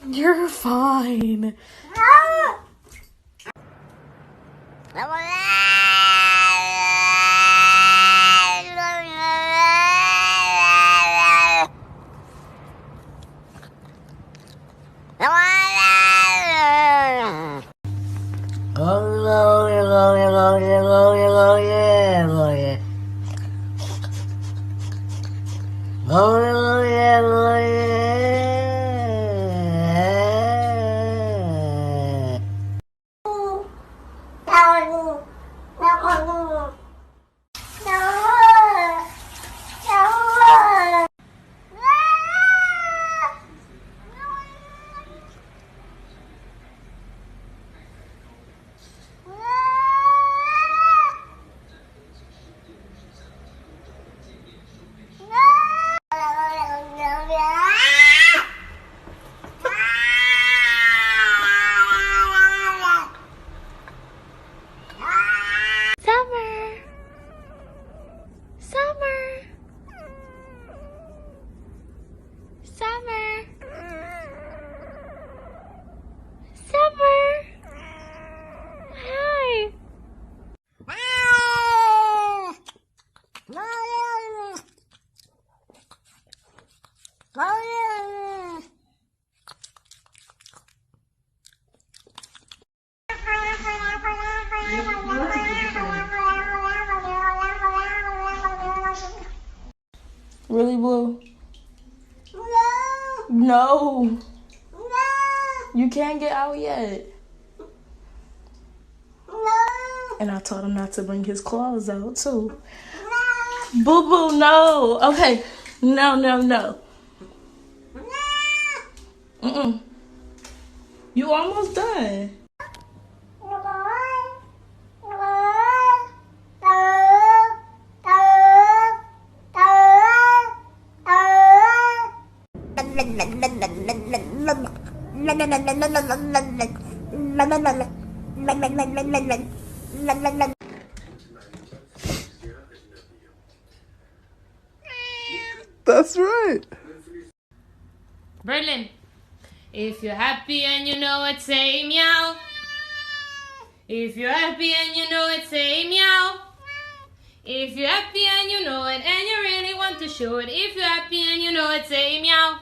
You're fine. Really, Blue? No. You can't get out yet. And I told him not to bring his claws out, too. Boo-boo, no. Okay. No. Mm-mm. You almost done. That's right. Berlin, if you're happy and you know it, say meow. If you're happy and you know it, say meow. If you're happy and you know it and you really want to show it, if you're happy and you know it, say meow.